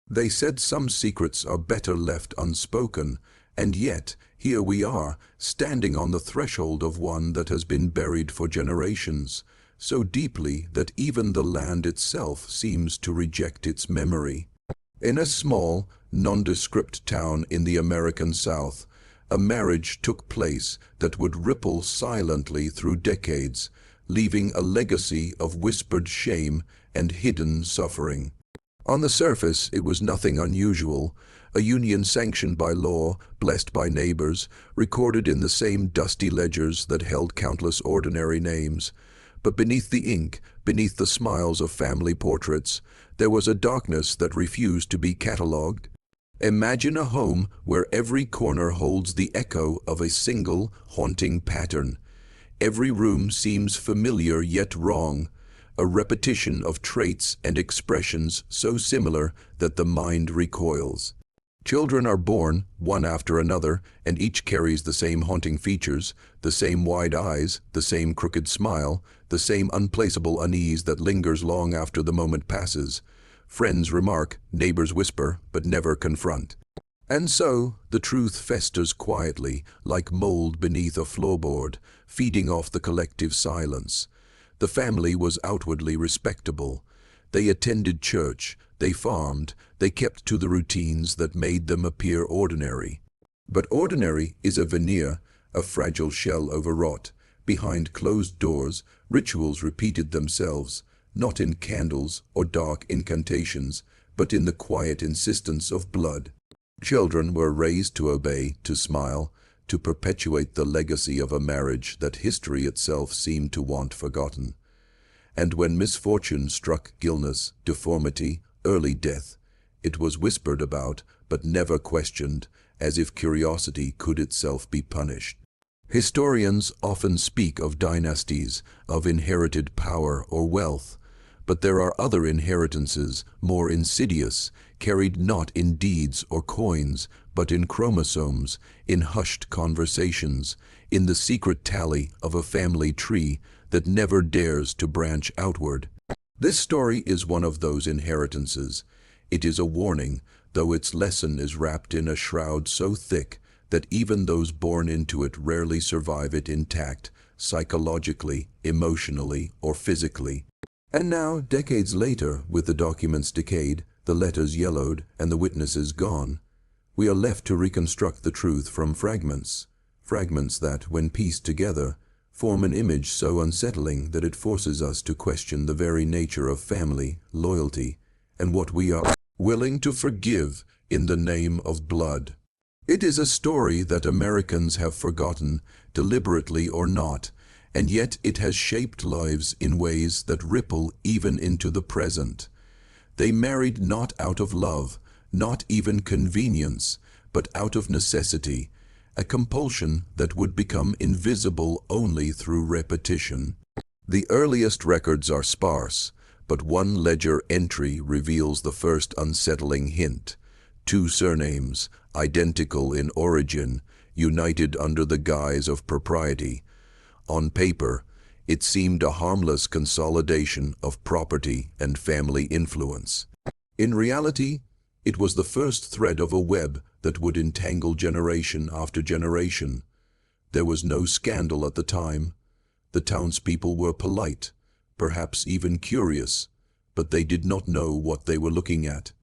They said some secrets are better left unspoken, and yet, here we are, standing on the threshold of one that has been buried for generations, so deeply that even the land itself seems to reject its memory. In a small, nondescript town in the American South, a marriage took place that would ripple silently through decades, leaving a legacy of whispered shame and hidden suffering. On the surface, it was nothing unusual, a union sanctioned by law, blessed by neighbors, recorded in the same dusty ledgers that held countless ordinary names. But beneath the ink, beneath the smiles of family portraits, there was a darkness that refused to be catalogued. Imagine a home where every corner holds the echo of a single, haunting pattern. Every room seems familiar yet wrong, a repetition of traits and expressions so similar that the mind recoils. Children are born, one after another, and each carries the same haunting features, the same wide eyes, the same crooked smile, the same unplaceable unease that lingers long after the moment passes. Friends remark, neighbors whisper, but never confront. And so, the truth festers quietly, like mold beneath a floorboard, feeding off the collective silence. The family was outwardly respectable. They attended church, they farmed, they kept to the routines that made them appear ordinary. But ordinary is a veneer, a fragile shell overwrought. Behind closed doors, rituals repeated themselves, not in candles or dark incantations, but in the quiet insistence of blood. Children were raised to obey, to smile, to perpetuate the legacy of a marriage that history itself seemed to want forgotten. And when misfortune struck illness, deformity, early death, it was whispered about, but never questioned, as if curiosity could itself be punished. Historians often speak of dynasties, of inherited power or wealth, but there are other inheritances, more insidious, carried not in deeds or coins, but in chromosomes, in hushed conversations, in the secret tally of a family tree that never dares to branch outward. This story is one of those inheritances. It is a warning, though its lesson is wrapped in a shroud so thick that even those born into it rarely survive it intact, psychologically, emotionally, or physically. And now, decades later, with the documents decayed, the letters yellowed, and the witnesses gone, we are left to reconstruct the truth from fragments. Fragments that, when pieced together, form an image so unsettling that it forces us to question the very nature of family, loyalty, and what we are willing to forgive in the name of blood. It is a story that Americans have forgotten, deliberately or not, and yet it has shaped lives in ways that ripple even into the present. They married not out of love, not even convenience, but out of necessity, a compulsion that would become invisible only through repetition. The earliest records are sparse, but one ledger entry reveals the first unsettling hint. 2 surnames, identical in origin, united under the guise of propriety. On paper, it seemed a harmless consolidation of property and family influence. In reality, it was the first thread of a web that would entangle generation after generation. There was no scandal at the time. The townspeople were polite, perhaps even curious, but they did not know what they were looking at.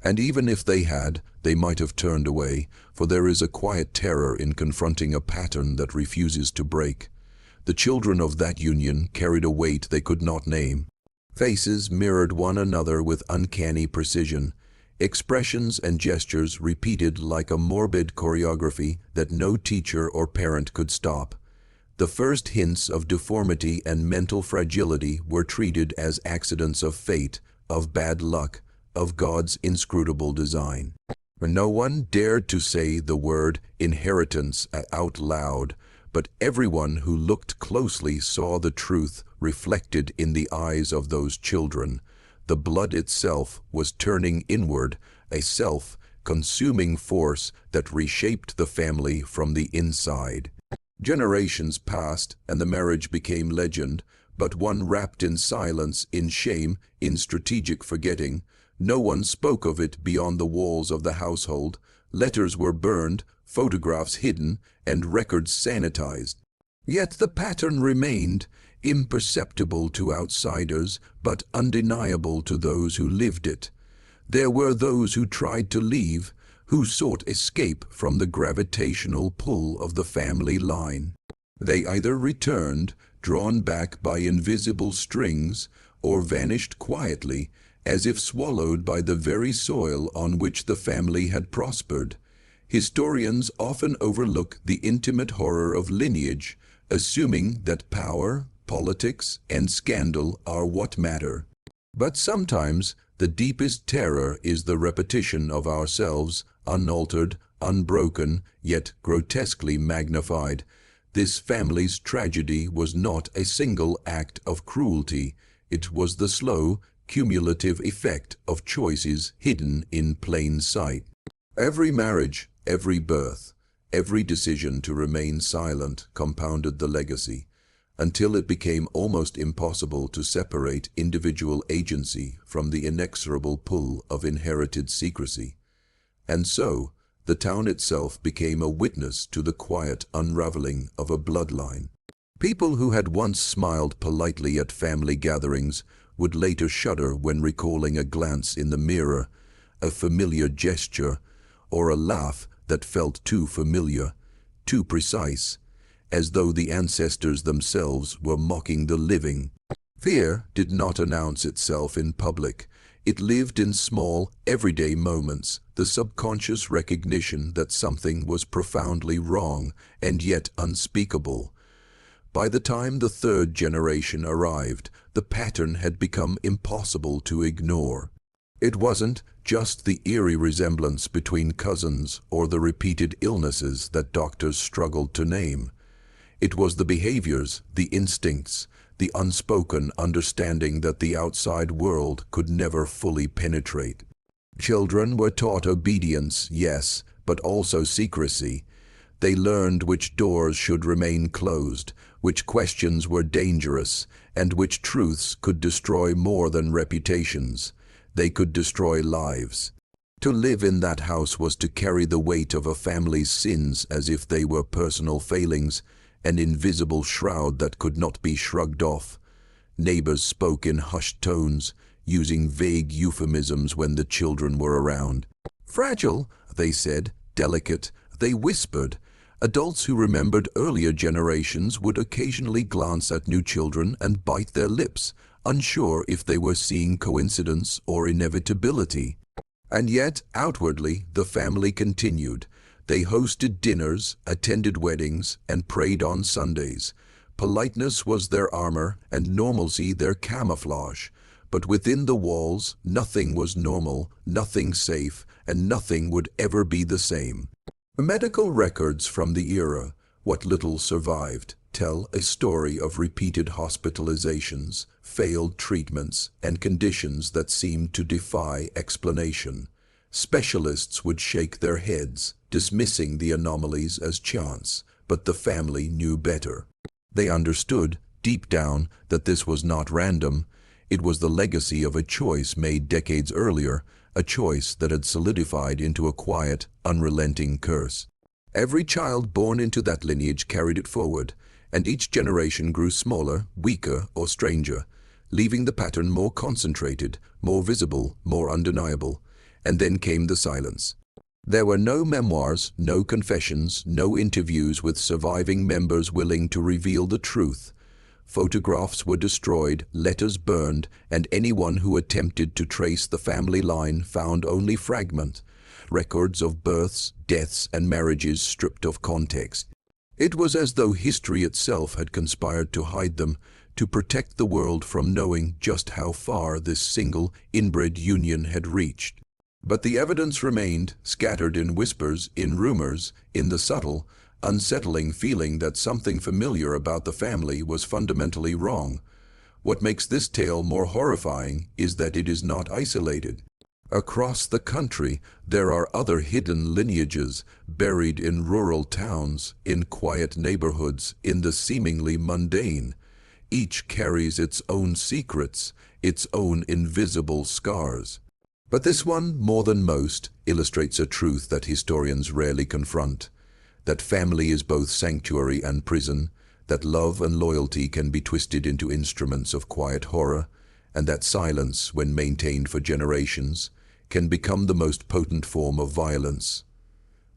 And even if they had, they might have turned away, for there is a quiet terror in confronting a pattern that refuses to break. The children of that union carried a weight they could not name. Faces mirrored one another with uncanny precision, expressions and gestures repeated like a morbid choreography that no teacher or parent could stop. The first hints of deformity and mental fragility were treated as accidents of fate, of bad luck, of God's inscrutable design. No one dared to say the word inheritance out loud, but everyone who looked closely saw the truth reflected in the eyes of those children. The blood itself was turning inward, a self-consuming force that reshaped the family from the inside. Generations passed, and the marriage became legend, but one wrapped in silence, in shame, in strategic forgetting. No one spoke of it beyond the walls of the household. Letters were burned, photographs hidden, and records sanitized. Yet the pattern remained, imperceptible to outsiders, but undeniable to those who lived it. There were those who tried to leave, who sought escape from the gravitational pull of the family line. They either returned, drawn back by invisible strings, or vanished quietly, as if swallowed by the very soil on which the family had prospered. Historians often overlook the intimate horror of lineage, assuming that power, politics, and scandal are what matter. But sometimes the deepest terror is the repetition of ourselves, unaltered, unbroken, yet grotesquely magnified. This family's tragedy was not a single act of cruelty. It was the slow, cumulative effect of choices hidden in plain sight. Every marriage, every birth, every decision to remain silent compounded the legacy, until it became almost impossible to separate individual agency from the inexorable pull of inherited secrecy. And so, the town itself became a witness to the quiet unraveling of a bloodline. People who had once smiled politely at family gatherings would later shudder when recalling a glance in the mirror, a familiar gesture, or a laugh that felt too familiar, too precise, as though the ancestors themselves were mocking the living. Fear did not announce itself in public. It lived in small, everyday moments, the subconscious recognition that something was profoundly wrong and yet unspeakable. By the time the third generation arrived, the pattern had become impossible to ignore. It wasn't just the eerie resemblance between cousins or the repeated illnesses that doctors struggled to name. It was the behaviors, the instincts, the unspoken understanding that the outside world could never fully penetrate. Children were taught obedience, yes, but also secrecy. They learned which doors should remain closed, which questions were dangerous, and which truths could destroy more than reputations. They could destroy lives. To live in that house was to carry the weight of a family's sins as if they were personal failings, an invisible shroud that could not be shrugged off. Neighbors spoke in hushed tones, using vague euphemisms when the children were around. Fragile, they said, delicate, they whispered. Adults who remembered earlier generations would occasionally glance at new children and bite their lips, unsure if they were seeing coincidence or inevitability. And yet, outwardly, the family continued. They hosted dinners, attended weddings, and prayed on Sundays. Politeness was their armor and normalcy their camouflage. But within the walls, nothing was normal, nothing safe, and nothing would ever be the same. Medical records from the era, what little survived, tell a story of repeated hospitalizations, failed treatments, and conditions that seemed to defy explanation. Specialists would shake their heads, dismissing the anomalies as chance, but the family knew better. They understood, deep down, that this was not random. It was the legacy of a choice made decades earlier, a choice that had solidified into a quiet, unrelenting curse. Every child born into that lineage carried it forward, and each generation grew smaller, weaker, or stranger, leaving the pattern more concentrated, more visible, more undeniable. And then came the silence. There were no memoirs, no confessions, no interviews with surviving members willing to reveal the truth. Photographs were destroyed, letters burned, and anyone who attempted to trace the family line found only fragments, records of births, deaths, and marriages stripped of context. It was as though history itself had conspired to hide them, to protect the world from knowing just how far this single, inbred union had reached. But the evidence remained, scattered in whispers, in rumors, in the subtle, unsettling feeling that something familiar about the family was fundamentally wrong. What makes this tale more horrifying is that it is not isolated. Across the country, there are other hidden lineages, buried in rural towns, in quiet neighborhoods, in the seemingly mundane. Each carries its own secrets, its own invisible scars. But this one, more than most, illustrates a truth that historians rarely confront, that family is both sanctuary and prison, that love and loyalty can be twisted into instruments of quiet horror, and that silence, when maintained for generations, can become the most potent form of violence.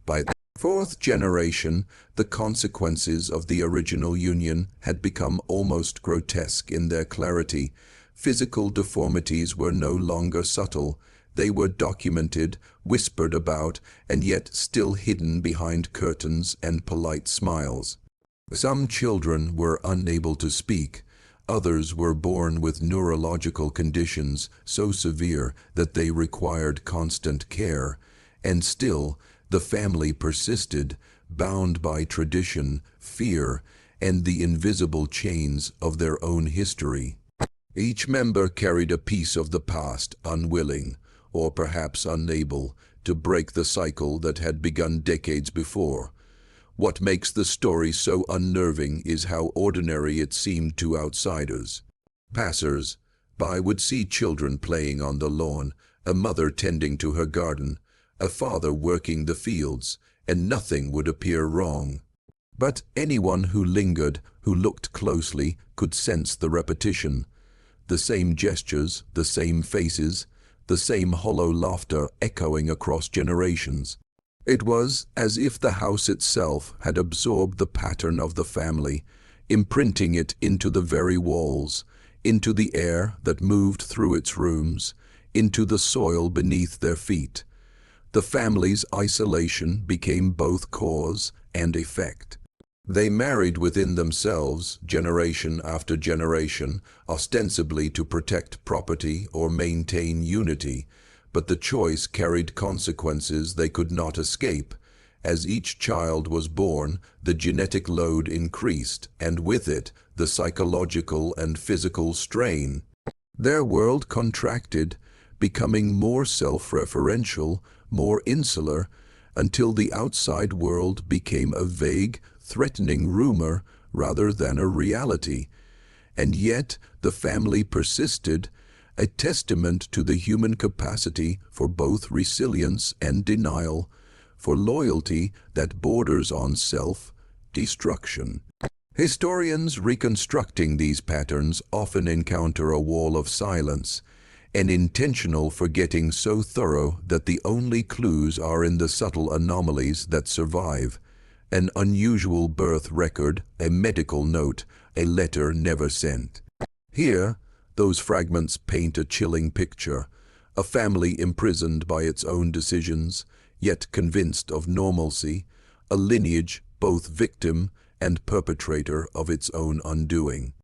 By the fourth generation, the consequences of the original union had become almost grotesque in their clarity. Physical deformities were no longer subtle. They were documented, whispered about, and yet still hidden behind curtains and polite smiles. Some children were unable to speak. Others were born with neurological conditions so severe that they required constant care. And still, the family persisted, bound by tradition, fear, and the invisible chains of their own history. Each member carried a piece of the past, unwilling, or perhaps unable, to break the cycle that had begun decades before. What makes the story so unnerving is how ordinary it seemed to outsiders. Passers-by would see children playing on the lawn, a mother tending to her garden, a father working the fields, and nothing would appear wrong. But anyone who lingered, who looked closely, could sense the repetition. The same gestures, the same faces, the same hollow laughter echoing across generations. It was as if the house itself had absorbed the pattern of the family, imprinting it into the very walls, into the air that moved through its rooms, into the soil beneath their feet. The family's isolation became both cause and effect. They married within themselves, generation after generation, ostensibly to protect property or maintain unity, but the choice carried consequences they could not escape. As each child was born, the genetic load increased, and with it, the psychological and physical strain. Their world contracted, becoming more self-referential, more insular, until the outside world became a vague, threatening rumor rather than a reality. And yet the family persisted, a testament to the human capacity for both resilience and denial, for loyalty that borders on self-destruction. Historians reconstructing these patterns often encounter a wall of silence, an intentional forgetting so thorough that the only clues are in the subtle anomalies that survive. An unusual birth record, a medical note, a letter never sent. Here, those fragments paint a chilling picture, a family imprisoned by its own decisions, yet convinced of normalcy, a lineage both victim and perpetrator of its own undoing.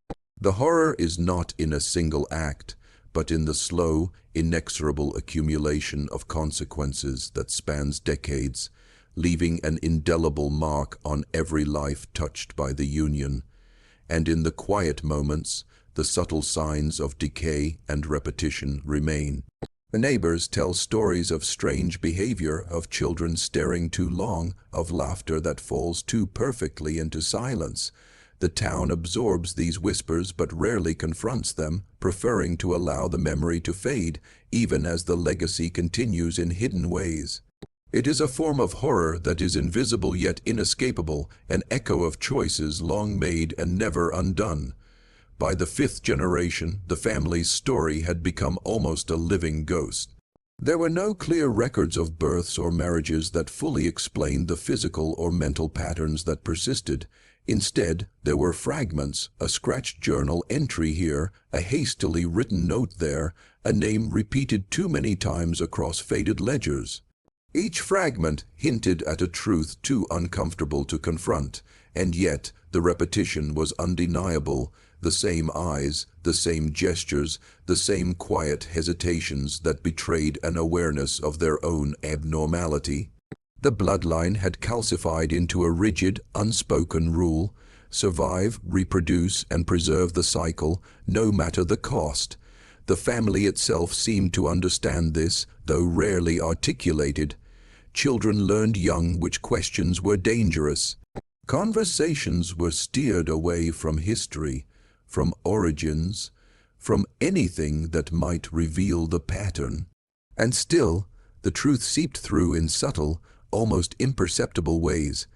The horror is not in a single act, but in the slow, inexorable accumulation of consequences that spans decades, leaving an indelible mark on every life touched by the union. And in the quiet moments, the subtle signs of decay and repetition remain. The neighbors tell stories of strange behavior, of children staring too long, of laughter that falls too perfectly into silence. The town absorbs these whispers but rarely confronts them, preferring to allow the memory to fade, even as the legacy continues in hidden ways. It is a form of horror that is invisible yet inescapable, an echo of choices long made and never undone. By the fifth generation, the family's story had become almost a living ghost. There were no clear records of births or marriages that fully explained the physical or mental patterns that persisted. Instead, there were fragments, a scratched journal entry here, a hastily written note there, a name repeated too many times across faded ledgers. Each fragment hinted at a truth too uncomfortable to confront, and yet the repetition was undeniable. The same eyes, the same gestures, the same quiet hesitations that betrayed an awareness of their own abnormality. The bloodline had calcified into a rigid, unspoken rule: survive, reproduce, and preserve the cycle, no matter the cost. The family itself seemed to understand this, though rarely articulated. Children learned young which questions were dangerous. Conversations were steered away from history, from origins, from anything that might reveal the pattern. And still, the truth seeped through in subtle, almost imperceptible ways.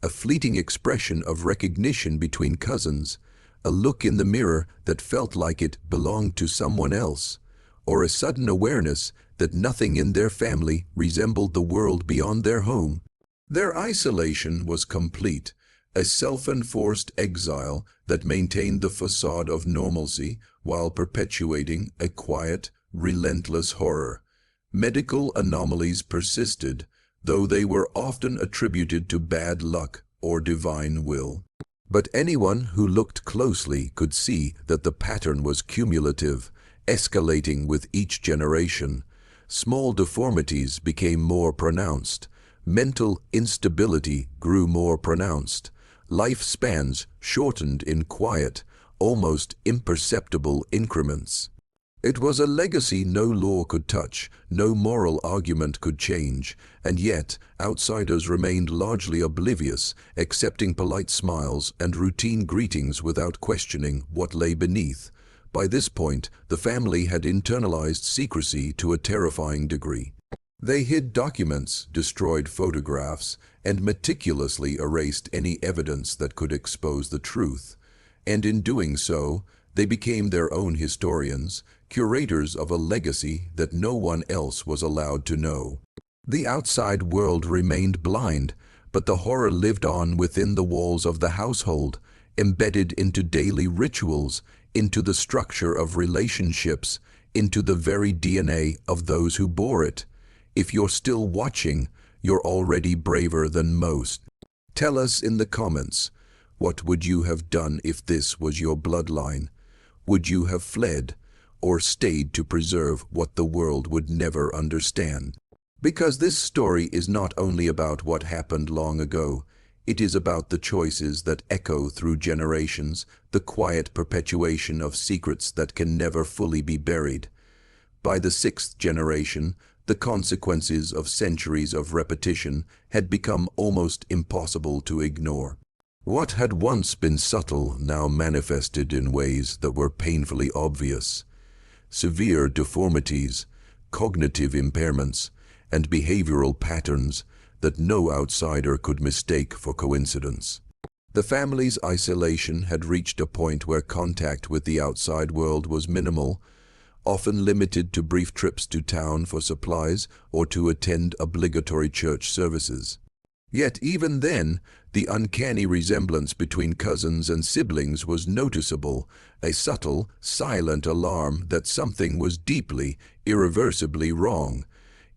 A fleeting expression of recognition between cousins, a look in the mirror that felt like it belonged to someone else, or a sudden awareness that nothing in their family resembled the world beyond their home. Their isolation was complete, a self-enforced exile that maintained the facade of normalcy while perpetuating a quiet, relentless horror. Medical anomalies persisted, though they were often attributed to bad luck or divine will. But anyone who looked closely could see that the pattern was cumulative, escalating with each generation. Small deformities became more pronounced. Mental instability grew more pronounced. Lifespans shortened in quiet, almost imperceptible increments. It was a legacy no law could touch, no moral argument could change, and yet outsiders remained largely oblivious, accepting polite smiles and routine greetings without questioning what lay beneath. By this point, the family had internalized secrecy to a terrifying degree. They hid documents, destroyed photographs, and meticulously erased any evidence that could expose the truth. And in doing so, they became their own historians, curators of a legacy that no one else was allowed to know. The outside world remained blind, but the horror lived on within the walls of the household, embedded into daily rituals, into the structure of relationships, into the very DNA of those who bore it. If you're still watching, you're already braver than most. Tell us in the comments, what would you have done if this was your bloodline? Would you have fled, or stayed to preserve what the world would never understand? Because this story is not only about what happened long ago, it is about the choices that echo through generations, the quiet perpetuation of secrets that can never fully be buried. By the sixth generation, the consequences of centuries of repetition had become almost impossible to ignore. What had once been subtle now manifested in ways that were painfully obvious. Severe deformities, cognitive impairments, and behavioral patterns that no outsider could mistake for coincidence. The family's isolation had reached a point where contact with the outside world was minimal, often limited to brief trips to town for supplies or to attend obligatory church services. Yet even then, the uncanny resemblance between cousins and siblings was noticeable, a subtle, silent alarm that something was deeply, irreversibly wrong.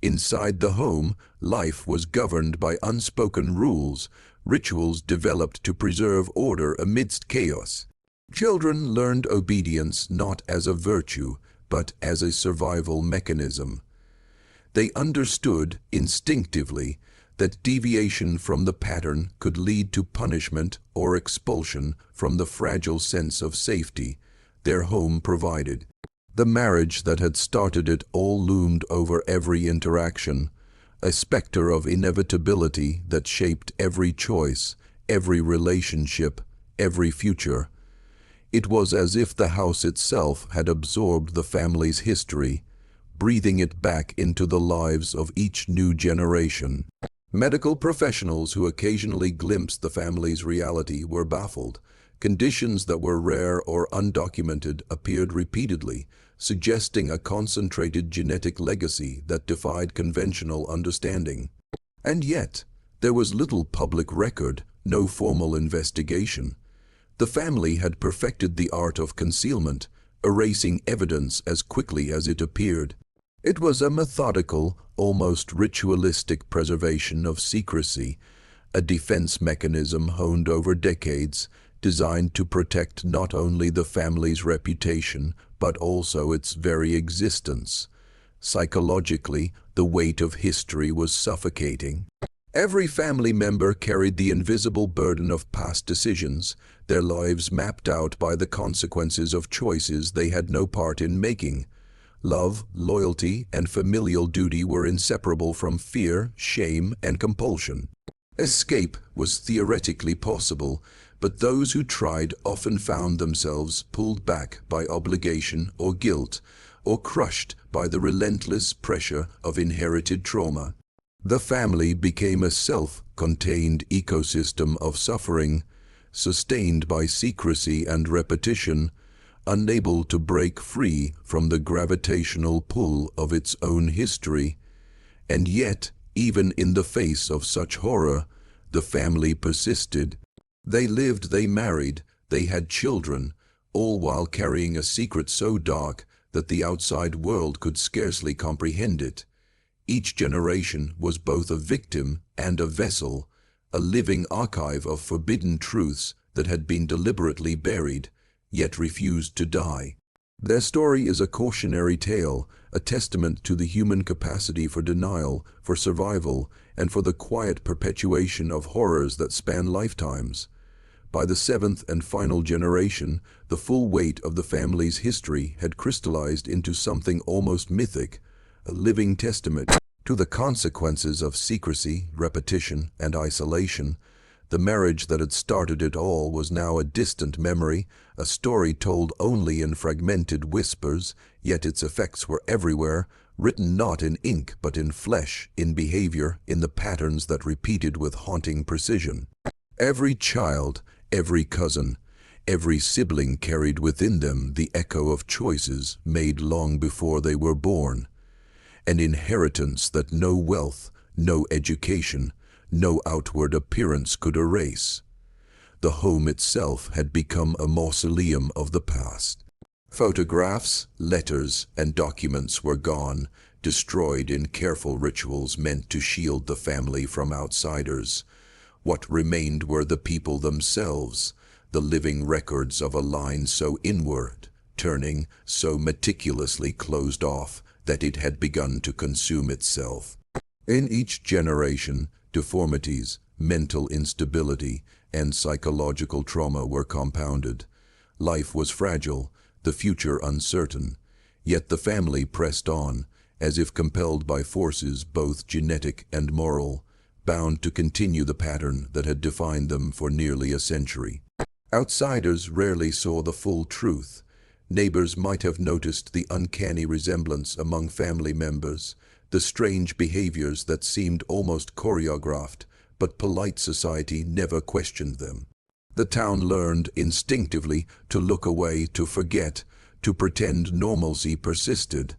Inside the home, life was governed by unspoken rules, rituals developed to preserve order amidst chaos. Children learned obedience not as a virtue, but as a survival mechanism. They understood instinctively that deviation from the pattern could lead to punishment or expulsion from the fragile sense of safety their home provided. The marriage that had started it all loomed over every interaction, a specter of inevitability that shaped every choice, every relationship, every future. It was as if the house itself had absorbed the family's history, breathing it back into the lives of each new generation. Medical professionals who occasionally glimpsed the family's reality were baffled. Conditions that were rare or undocumented appeared repeatedly, suggesting a concentrated genetic legacy that defied conventional understanding. And yet, there was little public record, no formal investigation. The family had perfected the art of concealment, erasing evidence as quickly as it appeared. It was a methodical, almost ritualistic preservation of secrecy, a defense mechanism honed over decades, designed to protect not only the family's reputation, but also its very existence. Psychologically, the weight of history was suffocating. Every family member carried the invisible burden of past decisions, their lives mapped out by the consequences of choices they had no part in making. Love, loyalty, and familial duty were inseparable from fear, shame, and compulsion. Escape was theoretically possible, but those who tried often found themselves pulled back by obligation or guilt, or crushed by the relentless pressure of inherited trauma. The family became a self-contained ecosystem of suffering, sustained by secrecy and repetition, unable to break free from the gravitational pull of its own history. And yet, even in the face of such horror, the family persisted. They lived, they married, they had children, all while carrying a secret so dark that the outside world could scarcely comprehend it. Each generation was both a victim and a vessel, a living archive of forbidden truths that had been deliberately buried, yet refused to die. Their story is a cautionary tale, a testament to the human capacity for denial, for survival, and for the quiet perpetuation of horrors that span lifetimes. By the seventh and final generation, the full weight of the family's history had crystallized into something almost mythic, a living testament to the consequences of secrecy, repetition, and isolation. The marriage that had started it all was now a distant memory, a story told only in fragmented whispers, yet its effects were everywhere, written not in ink but in flesh, in behavior, in the patterns that repeated with haunting precision. Every child, every cousin, every sibling carried within them the echo of choices made long before they were born. An inheritance that no wealth, no education, no outward appearance could erase. The home itself had become a mausoleum of the past. Photographs, letters, and documents were gone, destroyed in careful rituals meant to shield the family from outsiders. What remained were the people themselves, the living records of a line so inward, turning, so meticulously closed off that it had begun to consume itself. In each generation, deformities, mental instability, and psychological trauma were compounded. Life was fragile, the future uncertain, yet the family pressed on, as if compelled by forces both genetic and moral, bound to continue the pattern that had defined them for nearly a century. Outsiders rarely saw the full truth. Neighbors might have noticed the uncanny resemblance among family members, the strange behaviors that seemed almost choreographed, but polite society never questioned them. The town learned instinctively to look away, to forget, to pretend normalcy persisted.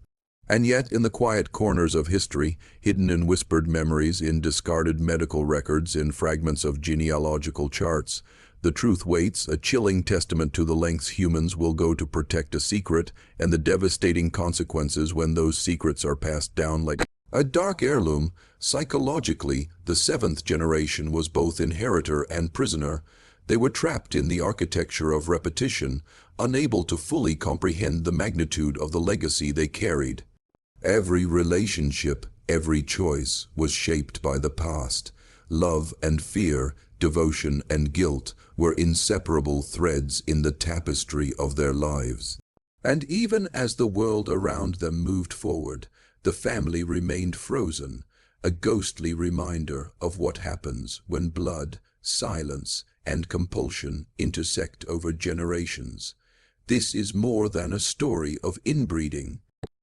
And yet, in the quiet corners of history, hidden in whispered memories, in discarded medical records, in fragments of genealogical charts, the truth waits, a chilling testament to the lengths humans will go to protect a secret and the devastating consequences when those secrets are passed down like a dark heirloom. Psychologically, the seventh generation was both inheritor and prisoner. They were trapped in the architecture of repetition, unable to fully comprehend the magnitude of the legacy they carried. Every relationship, every choice was shaped by the past. Love and fear, devotion and guilt were inseparable threads in the tapestry of their lives. And even as the world around them moved forward, the family remained frozen, a ghostly reminder of what happens when blood, silence, and compulsion intersect over generations. This is more than a story of inbreeding.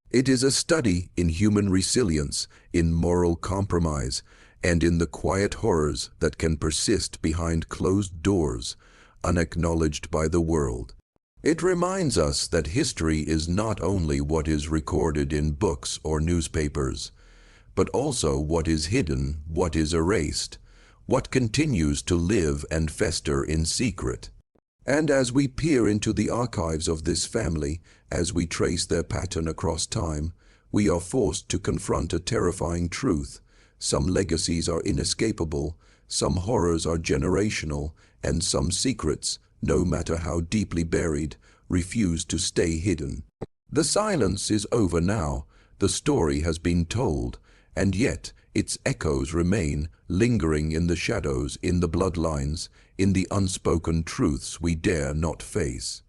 It is a study in human resilience, in moral compromise, and in the quiet horrors that can persist behind closed doors, unacknowledged by the world. It reminds us that history is not only what is recorded in books or newspapers, but also what is hidden, what is erased, what continues to live and fester in secret. And as we peer into the archives of this family, as we trace their pattern across time, we are forced to confront a terrifying truth. Some legacies are inescapable, some horrors are generational, and some secrets, no matter how deeply buried, refuse to stay hidden. The silence is over now, the story has been told, and yet its echoes remain, lingering in the shadows, in the bloodlines, in the unspoken truths we dare not face.